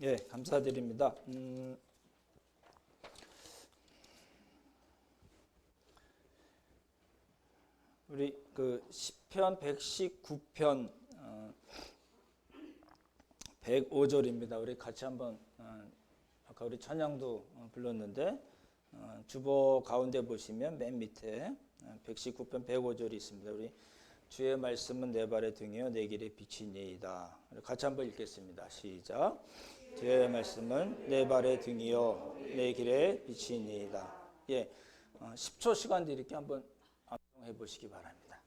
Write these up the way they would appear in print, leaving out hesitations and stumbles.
예, 감사드립니다. 우리 그 시편 119편 105절입니다. 우리 같이 한번 아까 우리 찬양도 불렀는데 주보 가운데 보시면 맨 밑에 119편 105절이 있습니다. 우리 주의 말씀은 내 발의 등이요 내 길의 빛이니이다. 같이 한번 읽겠습니다. 시작. 주의 말씀은 내 발의 등이요 내 길의 빛이니이다. 예, 10초 시간 드릴게 한번 암송해 보시기 바랍니다.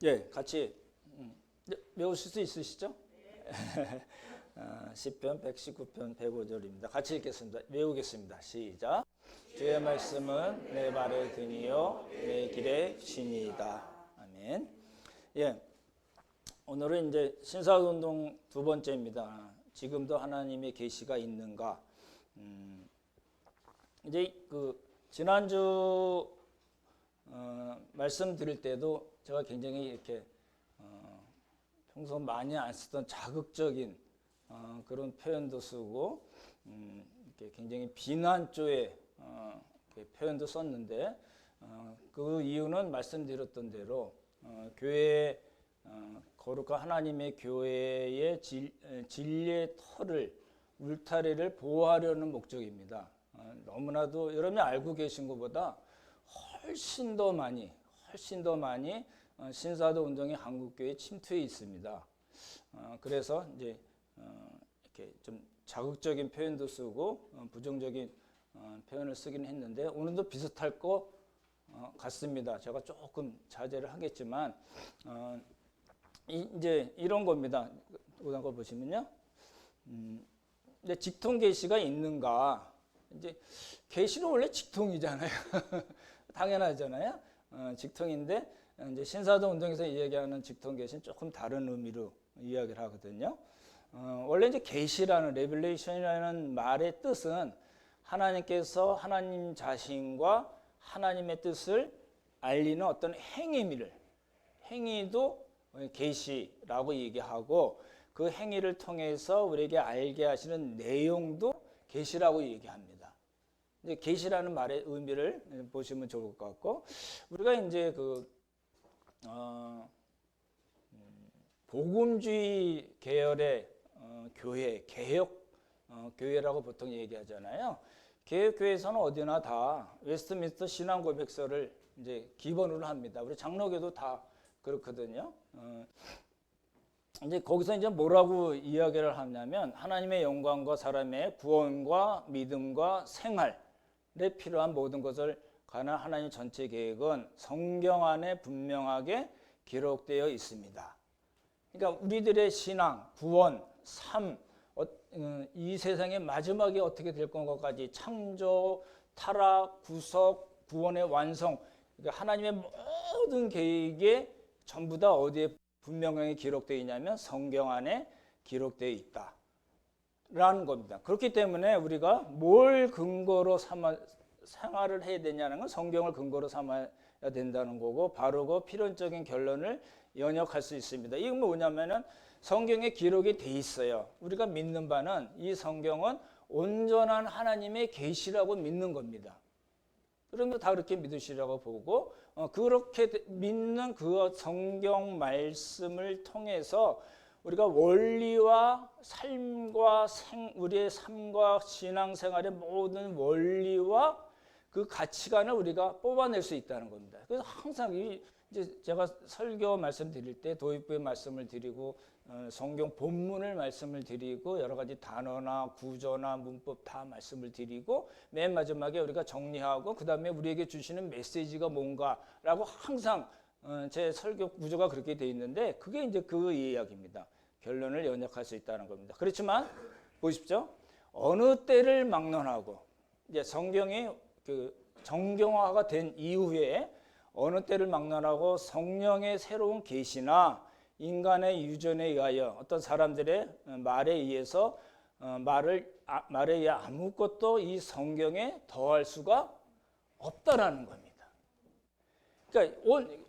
예, 같이 외우실 수 있으시죠? 시편 119편 105절입니다. 같이 읽겠습니다. 외우겠습니다. 시작. 주의 말씀은 내 발의 등이요 내 길의 빛이니이다. 아멘. 예, 오늘은 이제 신사운동 두 번째입니다. 지금도 하나님의 계시가 있는가? 이제 그 지난주 말씀드릴 때도 제가 굉장히 이렇게 평소 많이 안 쓰던 자극적인 그런 표현도 쓰고 이렇게 굉장히 비난조의 표현도 썼는데 그 이유는 말씀드렸던 대로 교회 거룩한 하나님의 교회의 진리의 터를 울타리를 보호하려는 목적입니다. 너무나도 여러분이 알고 계신 것보다 훨씬 더 많이 신사도 운동이 한국교회에 침투해 있습니다. 그래서 이제 이렇게 좀 자극적인 표현도 쓰고 부정적인 표현을 쓰긴 했는데 오늘도 비슷할 것 같습니다. 제가 조금 자제를 하겠지만 이제 이런 겁니다. 오단 거 보시면요. 이제 직통 계시가 있는가? 이제 계시는 원래 직통이잖아요. 당연하잖아요. 직통인데 이제 신사도 운동에서 이야기하는 직통 계시는 조금 다른 의미로 이야기를 하거든요. 원래 이제 계시라는 레벨레이션이라는 말의 뜻은 하나님께서 하나님 자신과 하나님의 뜻을 알리는 어떤 행위도 계시라고 얘기하고 그 행위를 통해서 우리에게 알게 하시는 내용도 계시라고 얘기합니다. 이제 계시라는 말의 의미를 보시면 좋을 것 같고 우리가 이제 그 복음주의 계열의 교회, 개혁 교회라고 보통 얘기하잖아요. 개혁 교회에서는 어디나 다 웨스트민스터 신앙 고백서를 이제 기본으로 합니다. 우리 장로교도 다 그렇거든요. 이제 거기서 이제 뭐라고 이야기를 하냐면 하나님의 영광과 사람의 구원과 믿음과 생활에 필요한 모든 것을 관한 하나님 전체 계획은 성경 안에 분명하게 기록되어 있습니다. 그러니까 우리들의 신앙, 구원, 삶, 이 세상의 마지막에 어떻게 될 건가까지 창조, 타락, 구속, 구원의 완성, 그러니까 하나님의 모든 계획에 전부 다 어디에 분명하게 기록되어 있냐면 성경 안에 기록되어 있다라는 겁니다. 그렇기 때문에 우리가 뭘 근거로 생활을 해야 되냐는 건 성경을 근거로 삼아야 된다는 거고 바르고 필연적인 결론을 연역할 수 있습니다. 이건 뭐냐면은 성경에 기록이 돼 있어요. 우리가 믿는 바는 이 성경은 온전한 하나님의 계시라고 믿는 겁니다. 그러면 다 그렇게 믿으시라고 보고 그렇게 믿는 그 성경 말씀을 통해서 우리가 원리와 삶과 우리의 삶과 신앙생활의 모든 원리와 그 가치관을 우리가 뽑아낼 수 있다는 겁니다. 그래서 항상 이제 제가 설교 말씀드릴 때 도입부의 말씀을 드리고 성경 본문을 말씀을 드리고 여러 가지 단어나 구조나 문법 다 말씀을 드리고 맨 마지막에 우리가 정리하고 그 다음에 우리에게 주시는 메시지가 뭔가라고 항상 제 설교 구조가 그렇게 돼 있는데 그게 이제 그 이야기입니다. 결론을 연역할 수 있다는 겁니다. 그렇지만 보십시오. 어느 때를 막론하고 이제 성경이 그 정경화가 된 이후에 어느 때를 막론하고 성령의 새로운 계시나 인간의 유전에 의하여 어떤 사람들의 말에 의해서 말에 의해 아무것도 이 성경에 더할 수가 없다라는 겁니다. 그러니까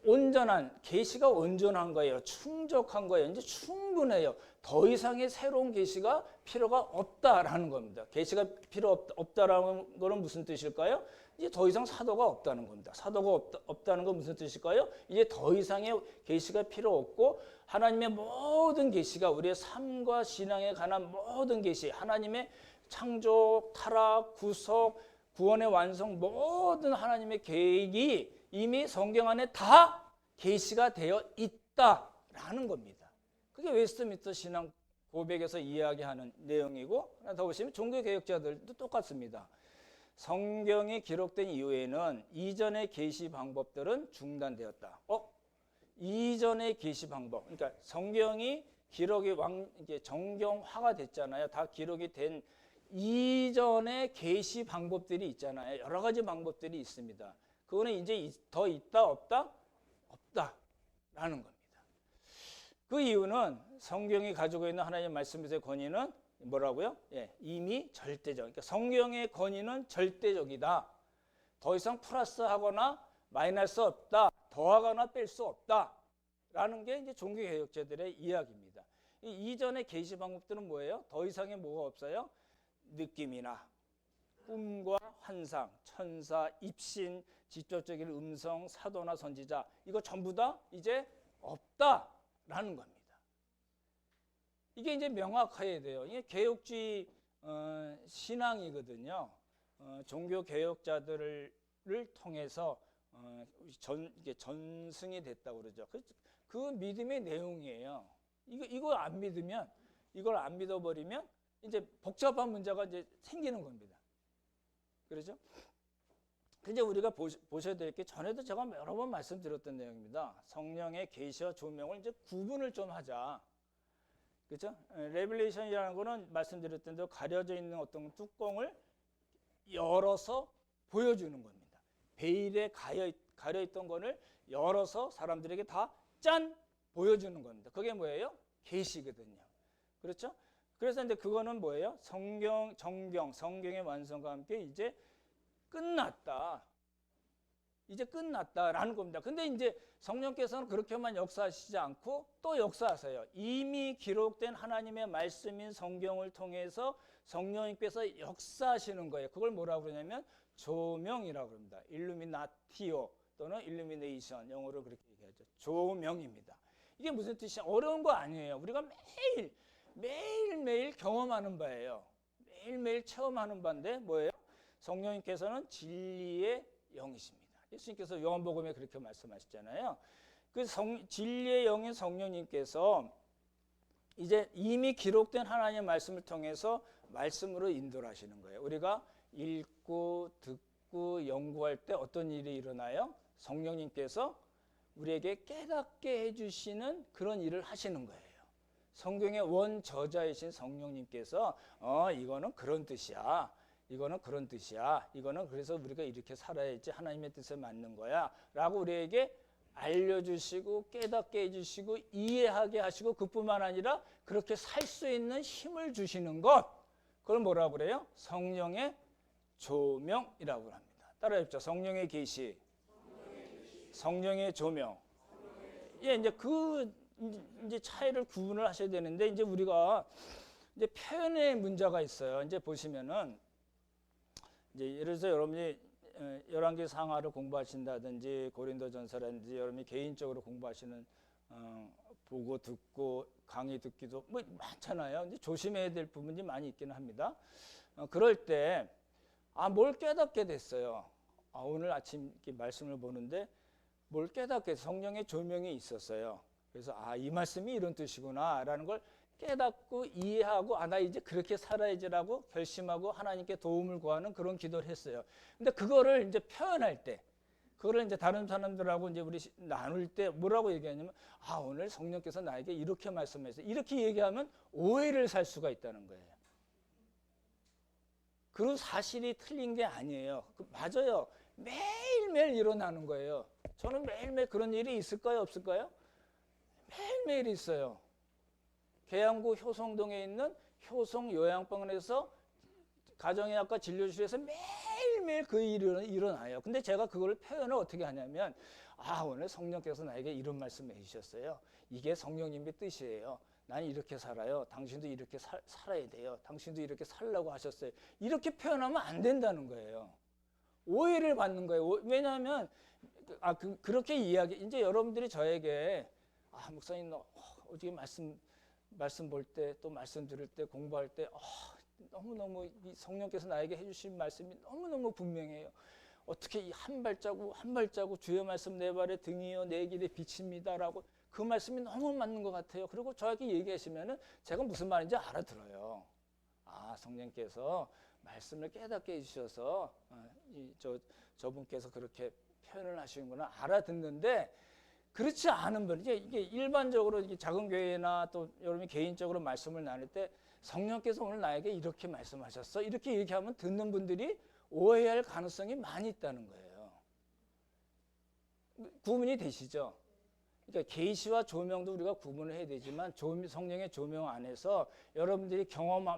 온전한 계시가 온전한 거예요. 충족한 거예요. 이제 충분해요. 더 이상의 새로운 계시가 필요가 없다라는 겁니다. 계시가 필요 없다라는 거는 무슨 뜻일까요? 이제 더 이상 사도가 없다는 겁니다. 사도가 없다는 건 무슨 뜻일까요? 이제 더 이상의 계시가 필요 없고 하나님의 모든 계시가 우리의 삶과 신앙에 관한 모든 계시, 하나님의 창조, 타락, 구속, 구원의 완성 모든 하나님의 계획이 이미 성경 안에 다 계시가 되어 있다라는 겁니다. 그게 웨스트민스터 신앙 고백에서 이야기하는 내용이고, 하나 더 보시면 종교개혁자들도 똑같습니다. 성경이 기록된 이후에는 이전의 계시 방법들은 중단되었다. 이전의 계시 방법, 그러니까 성경이 기록이 이게 정경화가 됐잖아요. 다 기록이 된 이전의 계시 방법들이 있잖아요. 여러 가지 방법들이 있습니다. 그거는 이제 더 있다 없다? 없다라는 겁니다. 그 이유는 성경이 가지고 있는 하나님의 말씀의 권위는 뭐라고요? 이미 절대적. 그러니까 성경의 권위는 절대적이다. 더 이상 플러스하거나 마이너스 없다. 더하거나 뺄 수 없다라는 게 이제 종교개혁자들의 이야기입니다. 이전의 계시 방법들은 뭐예요? 더 이상의 뭐가 없어요? 느낌이나 꿈과 환상, 천사, 입신, 직접적인 음성, 사도나 선지자, 이거 전부 다 이제 없다라는 겁니다. 이게 이제 명확해야 돼요. 이게 개혁주의 신앙이거든요. 종교 개혁자들을 통해서 이게 전승이 됐다고 그러죠. 그 믿음의 내용이에요. 이거 안 믿으면, 이걸 안 믿어버리면 이제 복잡한 문제가 이제 생기는 겁니다. 그렇죠? 근데 우리가 보셔야 될 게, 전에도 제가 여러 번 말씀드렸던 내용입니다. 성령의 계시와 조명을 이제 구분을 좀 하자. 그렇죠? 레벨레이션이라는 거는 말씀드렸던 대로 가려져 있는 어떤 뚜껑을 열어서 보여주는 겁니다. 베일에 가려있던 거를 열어서 사람들에게 다 짠! 보여주는 겁니다. 그게 뭐예요? 계시거든요. 그렇죠? 그래서 이제 그거는 뭐예요? 성경의 완성과 함께 이제 끝났다. 이제 끝났다라는 겁니다. 근데 이제 성령께서는 그렇게만 역사하시지 않고 또 역사하세요. 이미 기록된 하나님의 말씀인 성경을 통해서 성령님께서 역사하시는 거예요. 그걸 뭐라고 그러냐면 조명이라고 합니다. 일루미나티오 또는 일루미네이션, 영어로 그렇게 얘기하죠. 조명입니다. 이게 무슨 뜻이냐? 어려운 거 아니에요. 우리가 매일매일 경험하는 바예요. 매일매일 체험하는 바인데 뭐예요? 성령님께서는 진리의 영이십니다. 예수님께서 요한복음에 그렇게 말씀하셨잖아요. 그 진리의 영인 성령님께서 이제 이미 기록된 하나님의 말씀을 통해서 말씀으로 인도를 하시는 거예요. 우리가 읽고 듣고 연구할 때 어떤 일이 일어나요? 성령님께서 우리에게 깨닫게 해주시는 그런 일을 하시는 거예요. 성경의 원저자이신 성령님께서 이거는 그런 뜻이야. 이거는 그런 뜻이야. 이거는 그래서 우리가 이렇게 살아야지 하나님의 뜻에 맞는 거야 라고 우리에게 알려주시고 깨닫게 해주시고 이해하게 하시고, 그뿐만 아니라 그렇게 살 수 있는 힘을 주시는 것, 그걸 뭐라고 그래요? 성령의 조명이라고 합니다. 따라해보죠. 성령의 계시, 성령의 조명. 이제 이제 차이를 구분을 하셔야 되는데, 이제 우리가 이제 표현의 문제가 있어요. 이제 보시면은 이제 예를 들어서 여러분이 열왕기 상하를 공부하신다든지 고린도전서라든지 여러분이 개인적으로 공부하시는 보고 듣고 강의 듣기도 뭐 많잖아요. 이제 조심해야 될 부분이 많이 있기는 합니다. 그럴 때 뭘 깨닫게 됐어요. 오늘 아침 이렇게 말씀을 보는데 뭘 깨닫게, 성령의 조명이 있었어요. 그래서 이 말씀이 이런 뜻이구나라는 걸 깨닫고 이해하고 나 이제 그렇게 살아야지라고 결심하고 하나님께 도움을 구하는 그런 기도를 했어요. 근데 그거를 이제 표현할 때, 그거를 이제 다른 사람들하고 이제 우리 나눌 때 뭐라고 얘기하냐면 오늘 성령께서 나에게 이렇게 말씀했어요. 이렇게 얘기하면 오해를 살 수가 있다는 거예요. 그런 사실이 틀린 게 아니에요. 맞아요. 매일매일 일어나는 거예요. 저는 매일매일 그런 일이 있을까요? 없을까요? 매일매일 있어요. 계양구 효성동에 있는 효성 요양병원에서 가정의학과 진료실에서 매일매일 그 일이 일어나요. 근데 제가 그걸 표현을 어떻게 하냐면 오늘 성령께서 나에게 이런 말씀을 해주셨어요. 이게 성령님의 뜻이에요. 나는 이렇게 살아요. 당신도 이렇게 살아야 돼요. 당신도 이렇게 살라고 하셨어요. 이렇게 표현하면 안 된다는 거예요. 오해를 받는 거예요. 왜냐하면 그렇게 이야기 이제 여러분들이 저에게 목사님 어떻게 말씀 볼 때 또 말씀 들을 때 공부할 때 너무너무 성령께서 나에게 해주신 말씀이 너무너무 분명해요. 어떻게 이 한 발자국 한 발자국 주의 말씀 내 발의 등이요 내 길의 빛입니다라고 그 말씀이 너무 맞는 것 같아요. 그리고 저에게 얘기하시면은 제가 무슨 말인지 알아들어요. 성령께서 말씀을 깨닫게 해주셔서 저분께서 그렇게 표현을 하시는구나 알아듣는데, 그렇지 않은 분, 이게 일반적으로 이게 작은 교회나 또 여러분이 개인적으로 말씀을 나눌 때 성령께서 오늘 나에게 이렇게 말씀하셨어 이렇게 얘기하면 듣는 분들이 오해할 가능성이 많이 있다는 거예요. 구분이 되시죠? 그러니까 계시와 조명도 우리가 구분을 해야 되지만 성령의 조명 안에서 여러분들이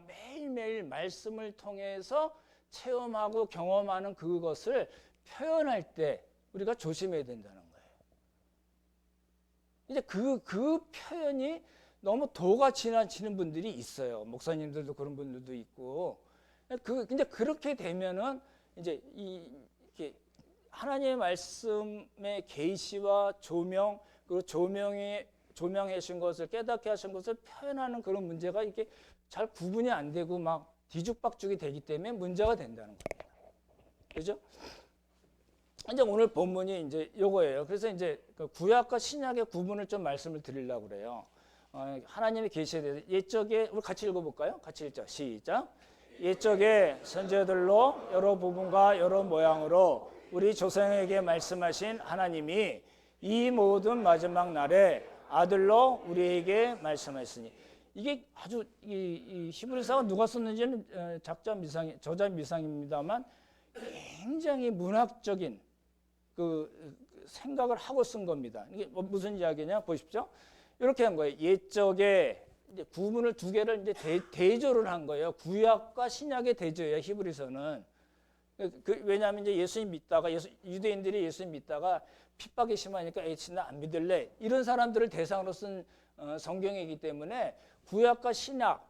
매일매일 말씀을 통해서 체험하고 경험하는 그것을 표현할 때 우리가 조심해야 된다는 거예요. 이제 그 표현이 너무 도가 지나치는 분들이 있어요. 목사님들도 그런 분들도 있고. 이제 그렇게 되면은 이제 이렇게 하나님의 말씀의 계시와 조명, 그리고 조명해 주신 것을 깨닫게 하신 것을 표현하는 그런 문제가 이렇게 잘 구분이 안 되고 막 뒤죽박죽이 되기 때문에 문제가 된다는 거예요. 그죠? 이제 오늘 본문이 이제 요거예요. 그래서 이제 구약과 신약의 구분을 좀 말씀을 드리려고 그래요. 하나님의 계시에 대해서 옛적에 우리 같이 읽어볼까요? 같이 읽자. 시작. 옛적에 선지자들로 여러 부분과 여러 모양으로 우리 조상에게 말씀하신 하나님이 이 모든 마지막 날에 아들로 우리에게 말씀하시니, 이게 아주 이 히브리서가 누가 썼는지는 저자 미상입니다만 굉장히 문학적인 그 생각을 하고 쓴 겁니다. 이게 무슨 이야기냐 보십시오. 이렇게 한 거예요. 옛적에 이제 구문을 두 개를 이제 대조를 한 거예요. 구약과 신약의 대조예요. 히브리서는. 왜냐하면 이제 예수님 믿다가 유대인들이 예수님 믿다가 핍박이 심하니까 나 안 믿을래 이런 사람들을 대상으로 쓴 성경이기 때문에 구약과 신약,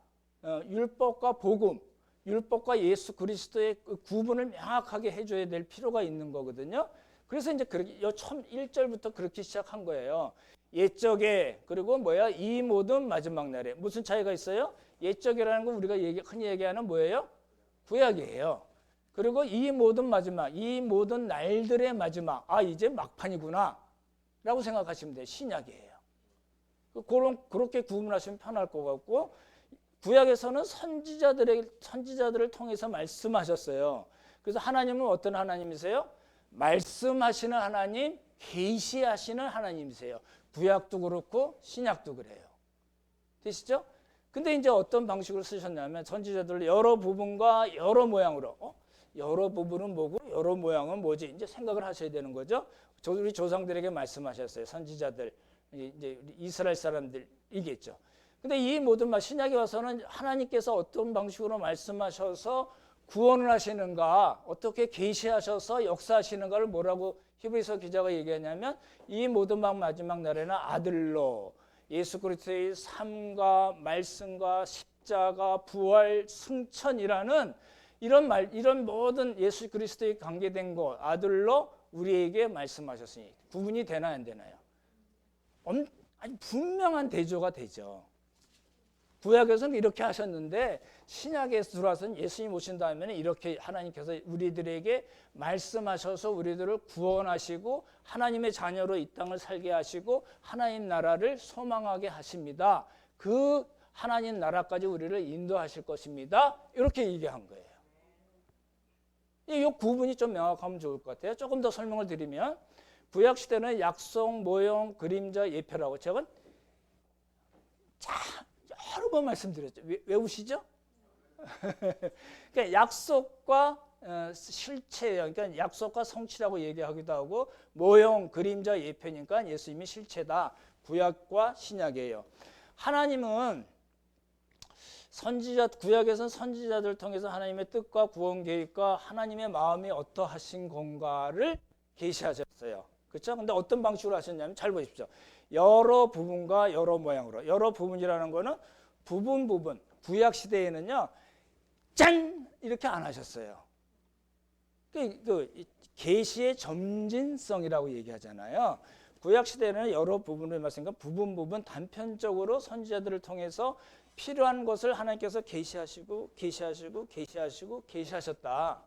율법과 복음, 율법과 예수 그리스도의 그 구분을 명확하게 해줘야 될 필요가 있는 거거든요. 그래서 이제 그렇게 처음 1절부터 그렇게 시작한 거예요. 옛적에, 그리고 이 모든 마지막 날에. 무슨 차이가 있어요? 옛적이라는 건 우리가 흔히 얘기하는 뭐예요? 구약이에요. 그리고 이 모든 마지막, 이 모든 날들의 마지막, 이제 막판이구나 라고 생각하시면 돼요. 신약이에요. 그렇게 구분하시면 편할 것 같고, 구약에서는 선지자들을 통해서 말씀하셨어요. 그래서 하나님은 어떤 하나님이세요? 말씀하시는 하나님, 계시하시는 하나님이세요. 구약도 그렇고 신약도 그래요. 되시죠? 근데 이제 어떤 방식으로 쓰셨냐면 선지자들 여러 부분과 여러 모양으로. 여러 부분은 뭐고 여러 모양은 뭐지? 이제 생각을 하셔야 되는 거죠. 우리 조상들에게 말씀하셨어요. 선지자들, 이제 이스라엘 사람들이겠죠. 근데 이 모든 신약에 와서는 하나님께서 어떤 방식으로 말씀하셔서 구원을 하시는가, 어떻게 계시하셔서 역사하시는가를 뭐라고 히브리서 기자가 얘기하냐면 이 모든 마지막 날에는 아들로 예수 그리스도의 삶과 말씀과 십자가, 부활, 승천이라는 이런 모든 예수 그리스도에 관계된 것 아들로 우리에게 말씀하셨으니 구분이 되나요, 안 되나요? 아주 분명한 대조가 되죠. 구약에서는 이렇게 하셨는데 신약에 들어와서는 예수님 오신 다음에는 이렇게 하나님께서 우리들에게 말씀하셔서 우리들을 구원하시고 하나님의 자녀로 이 땅을 살게 하시고 하나님 나라를 소망하게 하십니다. 그 하나님 나라까지 우리를 인도하실 것입니다. 이렇게 얘기한 거예요. 이 구분이 좀 명확하면 좋을 것 같아요. 조금 더 설명을 드리면 구약 시대는 약속, 모형, 그림자, 예표라고 제가 여러 번 말씀드렸죠. 외우시죠? 그러니까 약속과 실체예요. 그러니까 약속과 성취라고 얘기하기도 하고 모형, 그림자, 예표니까 예수님이 실체다. 구약과 신약이에요. 하나님은 구약에서는 선지자들을 통해서 하나님의 뜻과 구원 계획과 하나님의 마음이 어떠하신 건가를 계시하셨어요. 그렇죠? 근데 어떤 방식으로 하셨냐면 잘 보십시오. 여러 부분과 여러 모양으로. 여러 부분이라는 거는 부분. 구약 시대에는요. 짠! 이렇게 안 하셨어요. 계시의 점진성이라고 얘기하잖아요. 구약 시대에는 여러 부분을 말씀하니까 부분 단편적으로 선지자들을 통해서 필요한 것을 하나님께서 계시하셨다.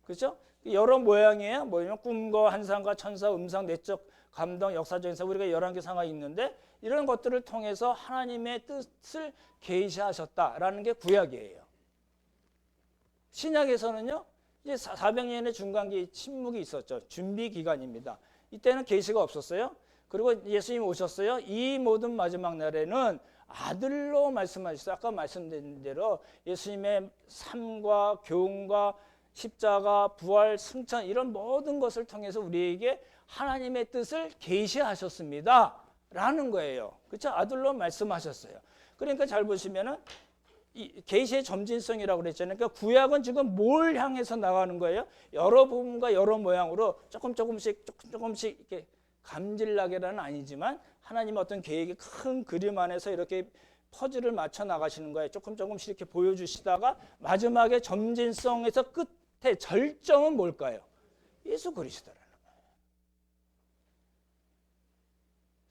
그렇죠? 여러 모양이에요. 뭐냐면 꿈과 환상과 천사, 음성, 내적 감동, 역사적인 사 우리가 11개 상황이 있는데 이런 것들을 통해서 하나님의 뜻을 계시하셨다라는 게 구약이에요. 신약에서는요. 이제 400년의 중간기 침묵이 있었죠. 준비 기간입니다. 이때는 계시가 없었어요. 그리고 예수님이 오셨어요. 이 모든 마지막 날에는 아들로 말씀하셨어요. 아까 말씀드린 대로 예수님의 삶과 교훈과 십자가, 부활, 승천 이런 모든 것을 통해서 우리에게 하나님의 뜻을 계시하셨습니다. 라는 거예요. 그렇죠? 아들로 말씀하셨어요. 그러니까 잘 보시면은 이 계시의 점진성이라고 그랬잖아요. 그러니까 구약은 지금 뭘 향해서 나가는 거예요? 여러 부분과 여러 모양으로 조금씩 이렇게 감질나게는 아니지만 하나님의 어떤 계획의 큰 그림 안에서 이렇게 퍼즐을 맞춰 나가시는 거예요. 조금씩 이렇게 보여주시다가 마지막에 점진성에서 끝에 절정은 뭘까요? 예수 그리스도라는 거예요.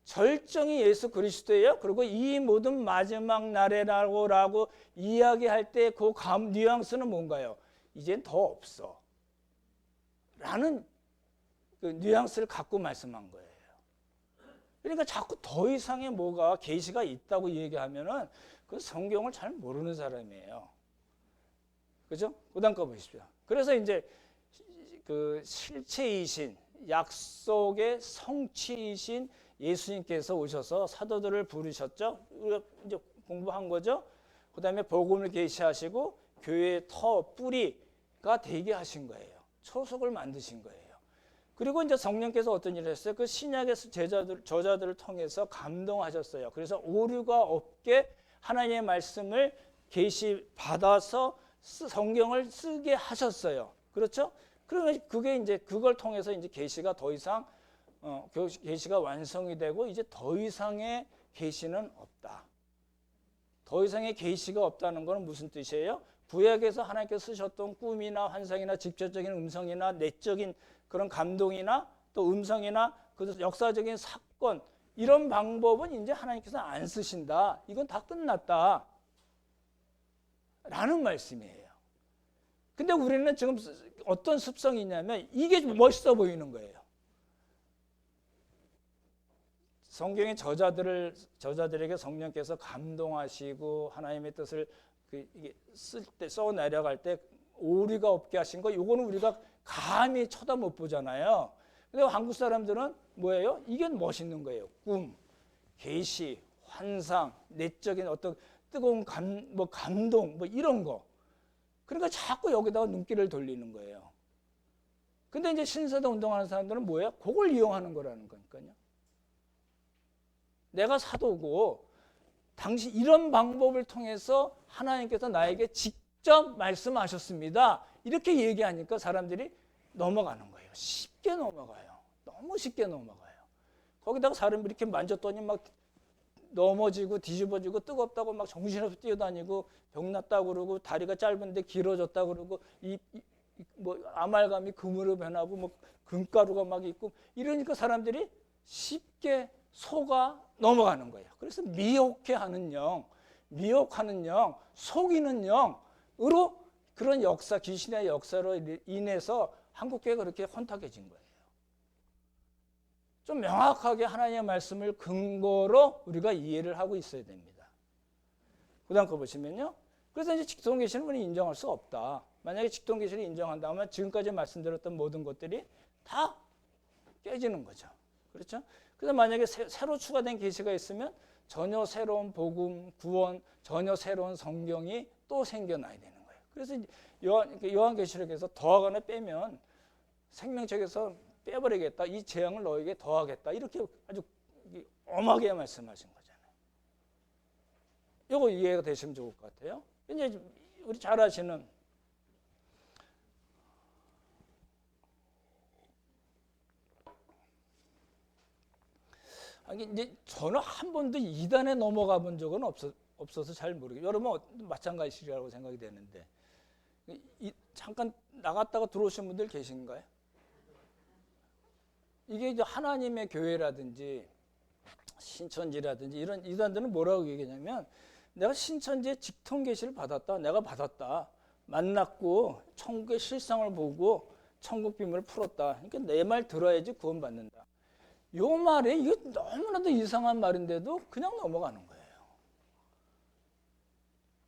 절정이 예수 그리스도예요. 그리고 이 모든 마지막 날에라고 이야기할 때 그 뉘앙스는 뭔가요? 이젠 더 없어. 라는 그 뉘앙스를 갖고 말씀한 거예요. 그러니까 자꾸 더 이상의 뭐가 계시가 있다고 얘기하면은 그 성경을 잘 모르는 사람이에요. 그죠? 그다음 거 보십시오. 그래서 이제 그 실체이신 약속의 성취이신 예수님께서 오셔서 사도들을 부르셨죠. 우리가 이제 공부한 거죠. 그다음에 복음을 계시하시고 교회의 뿌리가 되게 하신 거예요. 초석을 만드신 거예요. 그리고 이제 성령께서 어떤 일을 했어요? 그 신약의 저자들을 통해서 감동하셨어요. 그래서 오류가 없게 하나님의 말씀을 계시받아서 성경을 쓰게 하셨어요. 그렇죠? 그러면 그게 이제 그걸 통해서 이제 계시가 더 이상 계시가 완성이 되고 이제 더 이상의 계시는 없다. 더 이상의 계시가 없다는 것은 무슨 뜻이에요? 구약에서 하나님께서 쓰셨던 꿈이나 환상이나 직접적인 음성이나 내적인 그런 감동이나 또 음성이나 그 역사적인 사건 이런 방법은 이제 하나님께서 안 쓰신다. 이건 다 끝났다. 라는 말씀이에요. 근데 우리는 지금 어떤 습성이 있냐면 이게 멋있어 보이는 거예요. 성경의 저자들에게 성령께서 감동하시고 하나님의 뜻을 쓸 때 써 내려갈 때 오류가 없게 하신 거 이거는 우리가 감히 쳐다 못 보잖아요. 근데 한국 사람들은 뭐예요? 이게 멋있는 거예요. 꿈, 계시, 환상, 내적인 어떤 뜨거운 감동 이런 거. 그러니까 자꾸 여기다가 눈길을 돌리는 거예요. 근데 이제 신세대 운동하는 사람들은 뭐예요? 그걸 이용하는 거라는 거니까요. 내가 사도고 당시 이런 방법을 통해서 하나님께서 나에게 직접 말씀하셨습니다. 이렇게 얘기하니까 사람들이 넘어가는 거예요. 쉽게 넘어가요. 너무 쉽게 넘어가요. 거기다가 사람들이 이렇게 만졌더니 막 넘어지고 뒤집어지고 뜨겁다고 막 정신없이 뛰어다니고 병났다고 그러고 다리가 짧은데 길어졌다고 그러고 뭐 아말감이 금으로 변하고 뭐 금가루가 막 있고 이러니까 사람들이 쉽게 속아 넘어가는 거예요. 그래서 미혹하는 영, 속이는 영으로 그런 역사, 귀신의 역사로 인해서 한국교회가 그렇게 혼탁해진 거예요. 좀 명확하게 하나님의 말씀을 근거로 우리가 이해를 하고 있어야 됩니다. 그 다음 거 보시면요. 그래서 이제 직통계시는 우리는 인정할 수 없다. 만약에 직통계시를 인정한다면 지금까지 말씀드렸던 모든 것들이 다 깨지는 거죠. 그렇죠? 그래서 만약에 새로 추가된 계시가 있으면 전혀 새로운 복음, 구원, 전혀 새로운 성경이 또 생겨나야 되는 거예요. 그래서 요한계시록에서 더하거나 빼면 생명책에서 빼버리겠다. 이 재앙을 너에게 더하겠다. 이렇게 아주 엄하게 말씀하신 거잖아요. 이거 이해가 되시면 좋을 것 같아요. 이제 우리 잘 아시는 아니, 이제 저는 한 번도 이단에 넘어가 본 적은 없어서 잘 모르겠어요. 여러분 마찬가지라고 생각이 되는데 잠깐 나갔다가 들어오신 분들 계신가요? 이게 이제 하나님의 교회라든지 신천지라든지 이런 이단들은 뭐라고 얘기하냐면 내가 신천지의 직통 계시를 받았다. 내가 받았다. 만났고 천국의 실상을 보고 천국 비밀을 풀었다. 그러니까 내 말 들어야지 구원받는다. 요 말이 이게 너무나도 이상한 말인데도 그냥 넘어가는 거예요.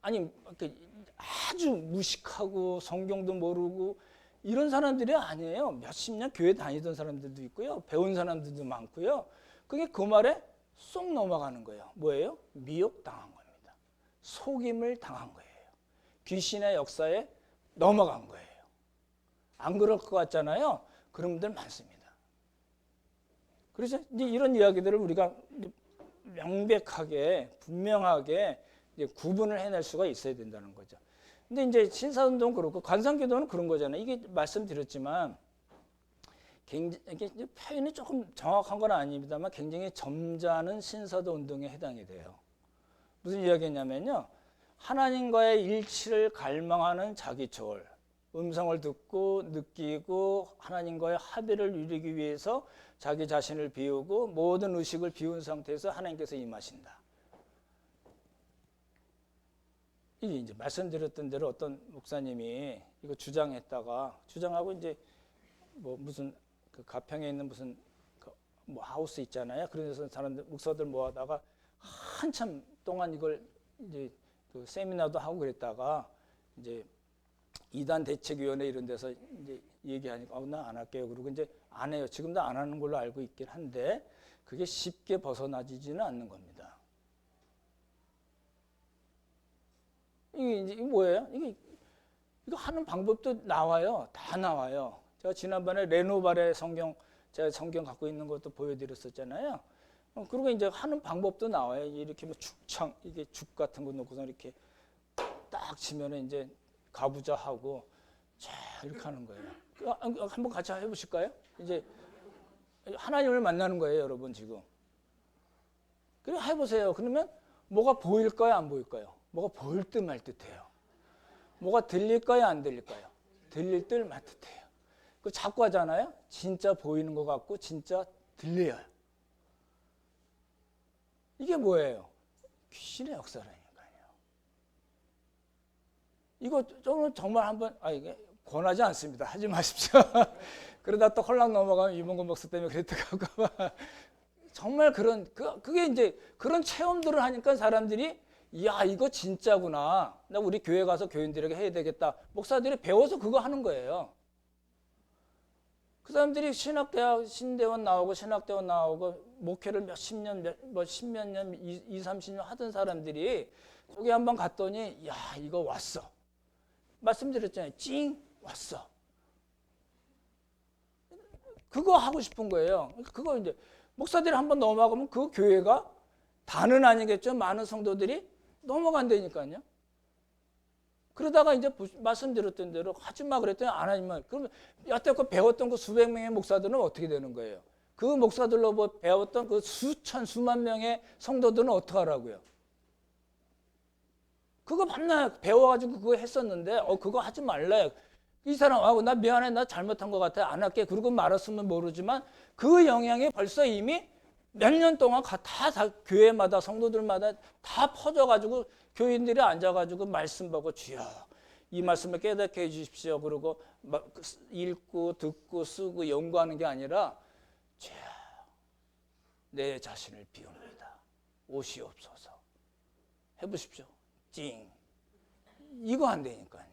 아니 아주 무식하고 성경도 모르고 이런 사람들이 아니에요. 몇십 년 교회 다니던 사람들도 있고요. 배운 사람들도 많고요. 그게 그 말에 쏙 넘어가는 거예요. 뭐예요? 미혹당한 겁니다. 속임을 당한 거예요. 귀신의 역사에 넘어간 거예요. 안 그럴 것 같잖아요. 그런 분들 많습니다. 그래서 이제 이런 이야기들을 우리가 명백하게 분명하게 이제 구분을 해낼 수가 있어야 된다는 거죠. 근데 이제 신사운동은 그렇고 관상기도는 그런 거잖아요. 이게 말씀드렸지만 이게 표현이 조금 정확한 건 아닙니다만 굉장히 점잖은 신사도 운동에 해당이 돼요. 무슨 이야기냐면요. 하나님과의 일치를 갈망하는 자기 초월, 음성을 듣고 느끼고 하나님과의 합의를 이루기 위해서 자기 자신을 비우고 모든 의식을 비운 상태에서 하나님께서 임하신다. 이게 이제 말씀드렸던 대로 어떤 목사님이 이거 주장하고 이제 뭐 무슨 그 가평에 있는 무슨 뭐 하우스 있잖아요. 그래서 사람들 목사들 모아다가 한참 동안 이걸 이제 그 세미나도 하고 그랬다가 이제 이단 대책위원회 이런 데서 이제 얘기하니까 나 안 할게요. 그러고 이제 안 해요. 지금도 안 하는 걸로 알고 있긴 한데 그게 쉽게 벗어나지는 않는 겁니다. 이게 뭐예요? 이거 하는 방법도 나와요. 다 나와요. 제가 지난번에 레노발의 제가 성경 갖고 있는 것도 보여드렸었잖아요. 그리고 이제 하는 방법도 나와요. 이렇게 뭐 이게 죽 같은 거 놓고서 이렇게 딱 치면은 이제 가부좌 하고 자 이렇게 하는 거예요. 한번 같이 해보실까요? 이제 하나님을 만나는 거예요, 여러분 지금. 그래 해보세요. 그러면 뭐가 보일까요, 안 보일까요? 뭐가 보일 듯 말 듯해요. 뭐가 들릴까요, 안 들릴까요? 들릴 듯 말 듯해요. 그 자꾸 하잖아요. 진짜 보이는 것 같고 진짜 들려요. 이게 뭐예요? 귀신의 역사라니까요. 이거 정말 한번 이게 권하지 않습니다. 하지 마십시오. 그러다 또 홀랑 넘어가면 이봉건 목사 때문에 그랬다고 정말 그게 이제 그런 체험들을 하니까 사람들이 야 이거 진짜구나. 나 우리 교회 가서 교인들에게 해야 되겠다. 목사들이 배워서 그거 하는 거예요. 그 사람들이 신대원 나오고 신학대원 나오고 목회를 몇십 년, 십몇 년, 20-30년 하던 사람들이 거기 한번 갔더니 야 이거 왔어. 말씀드렸잖아요. 찡 왔어. 그거 하고 싶은 거예요. 그거 이제 목사들이 한번 넘어가면 그 교회가 다는 아니겠죠. 많은 성도들이 넘어간다니까요. 그러다가 이제 말씀드렸던 대로 하지 마 그랬더니 안 하지만 그러면 여태껏 배웠던 그 수백 명의 목사들은 어떻게 되는 거예요? 그 목사들로 배웠던 그 수만 명의 성도들은 어떻게 하라고요? 그거 맨날 배워가지고 그거 했었는데 그거 하지 말래. 이 사람하고 나 미안해 나 잘못한 것 같아 안 할게. 그러고 말았으면 모르지만 그 영향이 벌써 이미 몇 년 동안 다 교회마다 성도들마다 다 퍼져가지고 교인들이 앉아가지고 말씀 보고 주여 이 말씀을 깨닫게 해주십시오. 그러고 읽고 듣고 쓰고 연구하는 게 아니라 주여 내 자신을 비웁니다. 오시옵소서. 해보십시오. 찡. 이거 안 되니까요.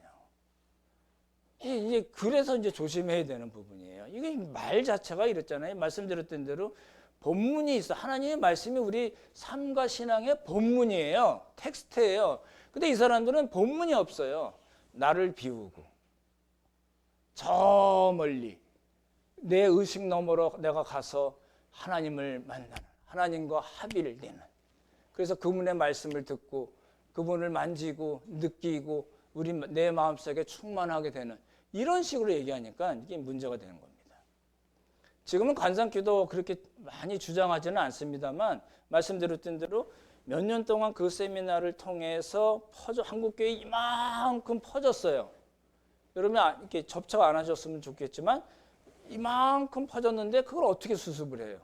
이제 그래서 이제 조심해야 되는 부분이에요. 이게 말 자체가 이랬잖아요. 말씀드렸던 대로 본문이 있어. 하나님의 말씀이 우리 삶과 신앙의 본문이에요. 텍스트예요. 근데 이 사람들은 본문이 없어요. 나를 비우고 저 멀리 내 의식 너머로 내가 가서 하나님을 만나는 하나님과 합의를 내는 그래서 그분의 말씀을 듣고 그분을 만지고 느끼고 내 마음속에 충만하게 되는 이런 식으로 얘기하니까 이게 문제가 되는 겁니다. 지금은 관상기도 그렇게 많이 주장하지는 않습니다만 말씀드렸던 대로 몇 년 동안 그 세미나를 통해서 한국교회 이만큼 퍼졌어요. 여러분 이렇게 접촉 안 하셨으면 좋겠지만 이만큼 퍼졌는데 그걸 어떻게 수습을 해요?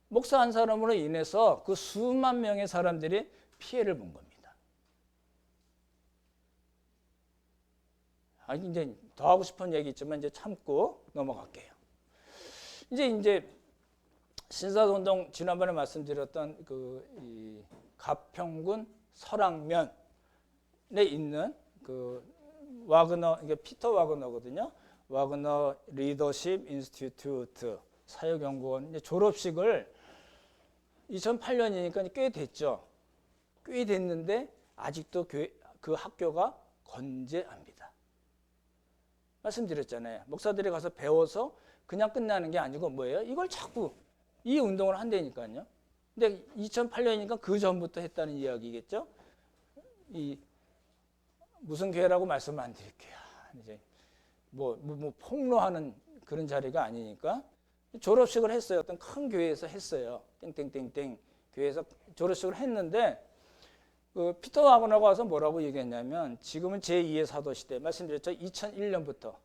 목사 한 사람으로 인해서 그 수만 명의 사람들이 피해를 본 겁니다. 이제 더 하고 싶은 얘기 있지만 이제 참고 넘어갈게요. 이제 신사동동 지난번에 말씀드렸던 이 가평군 설악면에 있는 그 와그너, 이게 피터 와그너거든요. 와그너 리더십 인스티튜트 사역연구원 이제 졸업식을 2008년이니까 꽤 됐죠. 꽤 됐는데 아직도 그 학교가 건재합니다. 말씀드렸잖아요. 목사들이 가서 배워서 그냥 끝나는 게 아니고 뭐예요? 이걸 자꾸 이 운동을 한다니까요. 근데 2008년이니까 그 전부터 했다는 이야기겠죠. 무슨 교회라고 말씀 안 드릴게요. 이제 뭐 폭로하는 그런 자리가 아니니까 졸업식을 했어요. 어떤 큰 교회에서 했어요. 땡땡땡땡 교회에서 졸업식을 했는데 그 피터 와그너가 와서 뭐라고 얘기했냐면 지금은 제2의 사도 시대 말씀드렸죠. 2001년부터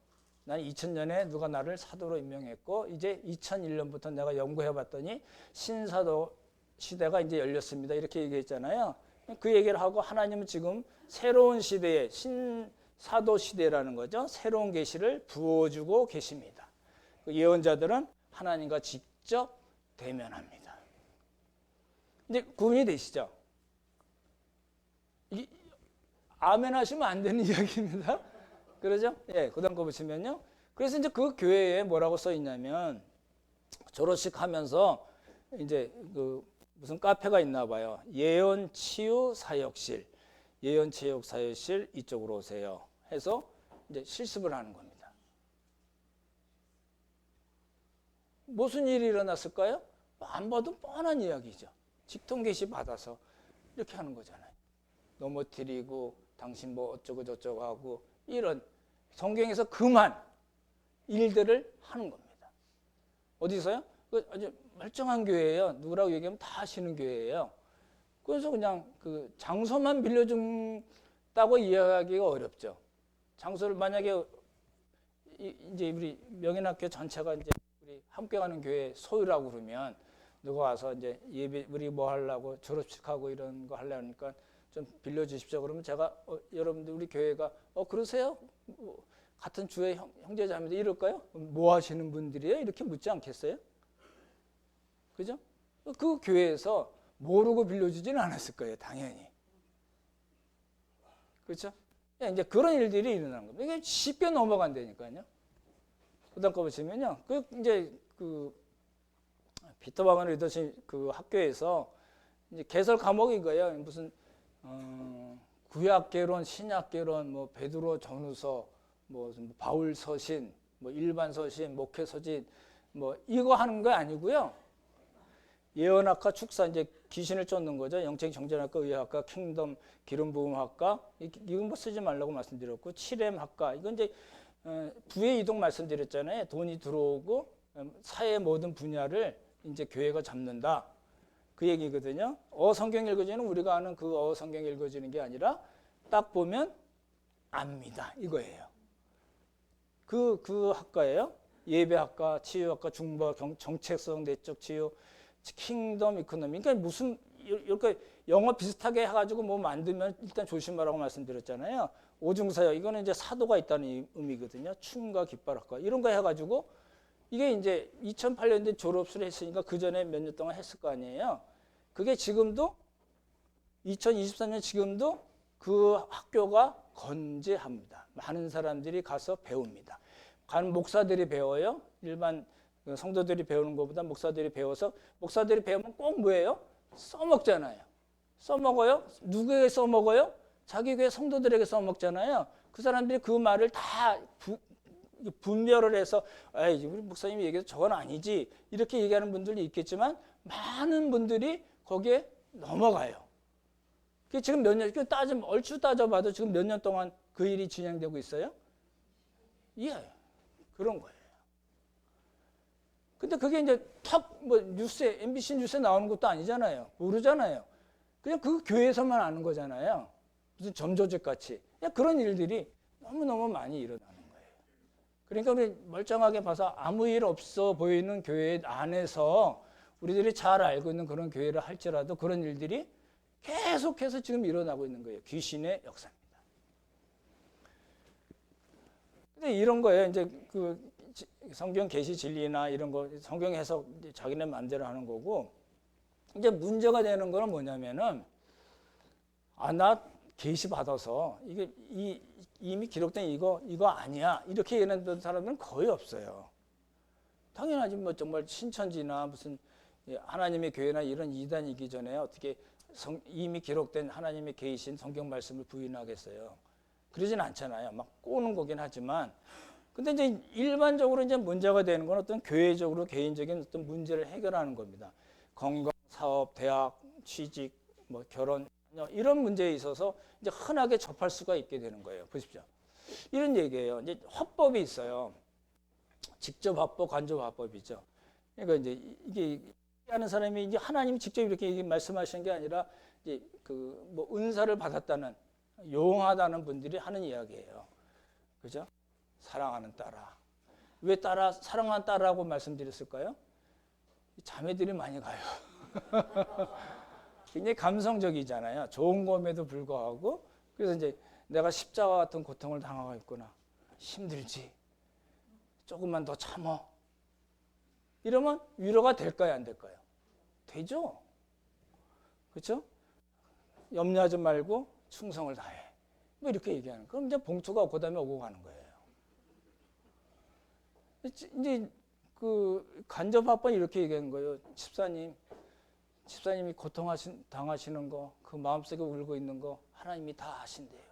난 2000년에 누가 나를 사도로 임명했고 이제 2001년부터 내가 연구해 봤더니 신사도 시대가 이제 열렸습니다. 이렇게 얘기했잖아요. 그 얘기를 하고 하나님은 지금 새로운 시대에 신사도 시대라는 거죠. 새로운 계시를 부어주고 계십니다. 그 예언자들은 하나님과 직접 대면합니다. 이제 구분이 되시죠? 아멘 하시면 안 되는 이야기입니다. 그러죠? 예, 그 다음 거 보시면요. 그래서 이제 그 교회에 뭐라고 써 있냐면 졸업식 하면서 이제 그 무슨 카페가 있나 봐요. 예언 치유 사역실, 예언 체육 사역실 이쪽으로 오세요. 해서 이제 실습을 하는 겁니다. 무슨 일이 일어났을까요? 안 봐도 뻔한 이야기죠. 직통 계시 받아서 이렇게 하는 거잖아요. 넘어뜨리고 당신 뭐 어쩌고 저쩌고 하고 이런 성경에서 그만 일들을 하는 겁니다. 어디서요? 아주 멀쩡한 교회예요. 누구라고 얘기하면 다 아시는 교회예요. 그래서 그냥 그 장소만 빌려준다고 이해하기가 어렵죠. 장소를 만약에 이제 우리 명인학교 전체가 이제 우리 함께 가는 교회 소유라고 그러면 누가 와서 이제 예배 우리 뭐 하려고 졸업식하고 이런 거 하려니까 좀 빌려주십시오. 그러면 제가 여러분들 우리 교회가 그러세요? 같은 주의 형제자매인데 이럴까요? 뭐 하시는 분들이에요? 이렇게 묻지 않겠어요? 그죠? 그 교회에서 모르고 빌려주지는 않았을 거예요, 당연히. 그렇죠? 이제 그런 일들이 일어나는 겁니다. 이게 쉽게 넘어간다니까요. 그다음 거 보시면요, 이제 피터 와그너 리더십 그 학교에서 이제 개설 과목인 거예요. 무슨 구약개론, 신약개론, 뭐 베드로 전후서, 뭐 바울 서신, 뭐 일반 서신, 목회 서신, 뭐 이거 하는 거 아니고요. 예언학과, 축사 이제 귀신을 쫓는 거죠. 영적 정전학과, 의학과, 킹덤, 기름 부음학과 이건 뭐 쓰지 말라고 말씀드렸고, 칠렘학과 이건 이제 부의 이동 말씀드렸잖아요. 돈이 들어오고 사회의 모든 분야를 이제 교회가 잡는다. 그 얘기거든요. 성경 읽어주는 우리가 아는 그 성경 읽어주는 게 아니라 딱 보면 압니다. 이거예요. 그 학과예요. 예배학과, 치유학과, 중보, 정책성, 내적 치유, 킹덤 이코노미. 그러니까 무슨 이렇게 영어 비슷하게 해가지고 뭐 만들면 일단 조심하라고 말씀드렸잖아요. 오중사역 이거는 이제 사도가 있다는 의미거든요. 춤과 깃발학과 이런 거 해가지고 이게 이제 2008년도에 졸업을 했으니까 그 전에 몇 년 동안 했을 거 아니에요. 그게 지금도 2023년 지금도 그 학교가 건재합니다. 많은 사람들이 가서 배웁니다. 간 목사들이 배워요. 일반 성도들이 배우는 것보다 목사들이 배워서 목사들이 배우면 꼭 뭐예요? 써먹잖아요. 써먹어요? 누구에게 써먹어요? 자기 교회 성도들에게 써먹잖아요. 그 사람들이 그 말을 다 분별을 해서 우리 목사님이 얘기해서 저건 아니지 이렇게 얘기하는 분들도 있겠지만 많은 분들이 거기에 넘어가요. 그게 지금 몇 년, 얼추 따져봐도 지금 몇 년 동안 그 일이 진행되고 있어요? 예, 그런 거예요. 근데 그게 이제 탁 뭐 뉴스에 MBC 뉴스에 나오는 것도 아니잖아요. 모르잖아요. 그냥 그 교회에서만 아는 거잖아요. 무슨 점조직 같이. 그냥 그런 일들이 너무너무 많이 일어나는 거예요. 그러니까 우리 멀쩡하게 봐서 아무 일 없어 보이는 교회 안에서 우리들이 잘 알고 있는 그런 교회를 할지라도 그런 일들이 계속해서 지금 일어나고 있는 거예요. 귀신의 역사입니다. 근데 이런 거예요. 이제 그 성경 계시 진리나 이런 거 성경 해석 자기네 마음대로 하는 거고, 이제 문제가 되는 거는 뭐냐면은 나 계시 받아서 이게 이미 기록된 이거 아니야 이렇게 얘기하는 사람들은 거의 없어요. 당연하지. 뭐 정말 신천지나 무슨 하나님의 교회나 이런 이단이기 전에 어떻게 이미 기록된 하나님의 계신 성경 말씀을 부인하겠어요. 그러진 않잖아요. 막 꼬는 거긴 하지만. 근데 이제 일반적으로 이제 문제가 되는 건 어떤 교회적으로 개인적인 어떤 문제를 해결하는 겁니다. 건강, 사업, 대학, 취직, 뭐 결혼 이런 문제에 있어서 이제 흔하게 접할 수가 있게 되는 거예요. 보십시오. 이런 얘기예요. 이제 화법이 있어요. 직접 화법, 간접 화법이죠. 그러니까 이제 이게 하는 사람이 이제 하나님이 직접 이렇게 말씀하시는 게 아니라 이제 그 뭐 은사를 받았다는 용하다는 분들이 하는 이야기예요. 그죠? 사랑하는 딸아. 왜 사랑하는 딸하고 말씀드렸을까요? 자매들이 많이 가요. 굉장히 감성적이잖아요. 좋은 것에도 불구하고. 그래서 이제 내가 십자가 같은 고통을 당하고 있구나. 힘들지. 조금만 더 참어. 이러면 위로가 될까요, 안 될까요? 되죠. 그렇죠? 염려하지 말고 충성을 다해. 뭐 이렇게 얘기하는. 그럼 이제 봉투가 그다음에 오고 가는 거예요. 이제 그 간접 합번 이렇게 얘기하는 거예요. 집사님이 당하시는 거, 그 마음속에 울고 있는 거 하나님이 다 아신대요.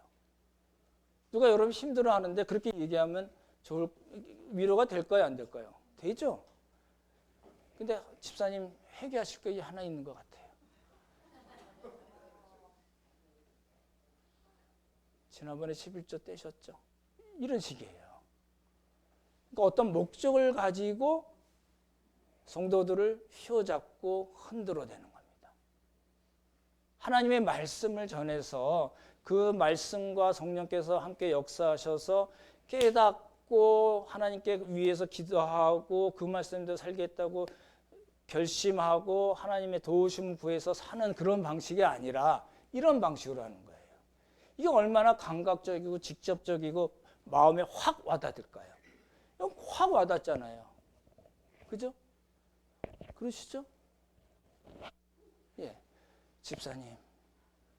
누가 여러분 힘들어하는데 그렇게 얘기하면 위로가 될까요, 안 될까요? 되죠. 근데 집사님 회개하실 게 하나 있는 것 같아요. 지난번에 11조 떼셨죠? 이런 식이에요. 그러니까 어떤 목적을 가지고 성도들을 휘어잡고 흔들어대는 겁니다. 하나님의 말씀을 전해서 그 말씀과 성령께서 함께 역사하셔서 깨닫고 하나님께 위해서 기도하고 그 말씀대로 살겠다고 결심하고 하나님의 도우심을 구해서 사는 그런 방식이 아니라 이런 방식으로 하는 거예요. 이게 얼마나 감각적이고 직접적이고 마음에 확 와닿을까요? 확 와닿잖아요. 그죠? 그러시죠? 예. 집사님,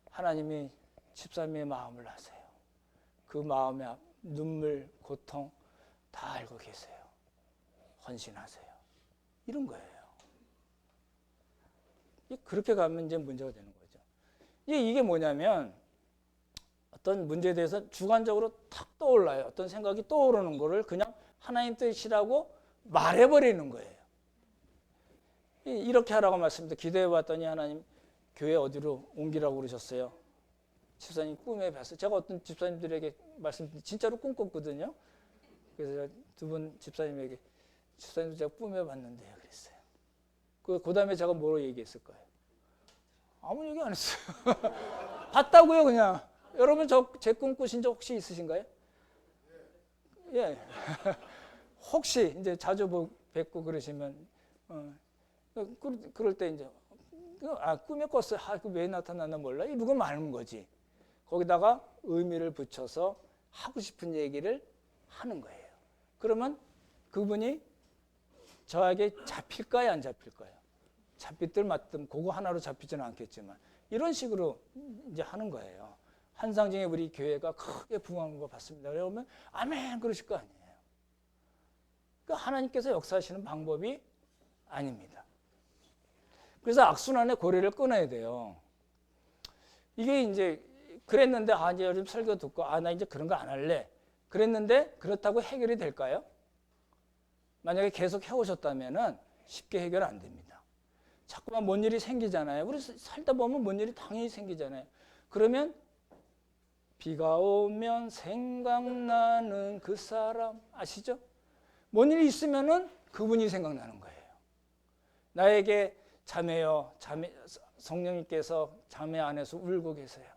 하나님이 집사님의 마음을 아세요. 그 마음의 눈물, 고통 다 알고 계세요. 헌신하세요. 이런 거예요. 그렇게 가면 이제 문제가 되는 거죠. 이게 뭐냐면 어떤 문제에 대해서 주관적으로 탁 떠올라요. 어떤 생각이 떠오르는 거를 그냥 하나님 뜻이라고 말해버리는 거예요. 이렇게 하라고 말씀드렸는데 기도해 봤더니 하나님 교회 어디로 옮기라고 그러셨어요. 집사님 꿈에 봤어요. 제가 어떤 집사님들에게 말씀드렸는데 진짜로 꿈꿨거든요. 그래서 두 분 집사님에게 집사님도 제가 꿈에 봤는데요. 그랬어요. 그 다음에 제가 뭐로 얘기했을까요? 아무 얘기 안 했어요. 봤다고요 그냥. 여러분 제 꿈 꾸신 적 혹시 있으신가요? 예. 혹시 이제 자주 뵙고 그러시면 그럴 때 이제 꿈에 꿨어요. 왜 나타났나 몰라. 누가 많은 거지. 거기다가 의미를 붙여서 하고 싶은 얘기를 하는 거예요. 그러면 그분이 저에게 잡힐까요, 안 잡힐까요? 잡히든 맞든 그거 하나로 잡히지는 않겠지만 이런 식으로 이제 하는 거예요. 한상중에 우리 교회가 크게 부흥한 거 봤습니다. 그러면 아멘 그러실 거 아니에요. 그러니까 하나님께서 역사하시는 방법이 아닙니다. 그래서 악순환의 고리를 끊어야 돼요. 이게 이제 그랬는데 이제 요즘 설교 듣고 나 이제 그런 거 안 할래. 그랬는데 그렇다고 해결이 될까요? 만약에 계속 해오셨다면은 쉽게 해결 안 됩니다. 자꾸만 뭔 일이 생기잖아요. 우리 살다 보면 뭔 일이 당연히 생기잖아요. 그러면 비가 오면 생각나는 그 사람 아시죠? 뭔 일이 있으면은 그분이 생각나는 거예요. 나에게 자매여, 성령님께서 자매 안에서 울고 계세요.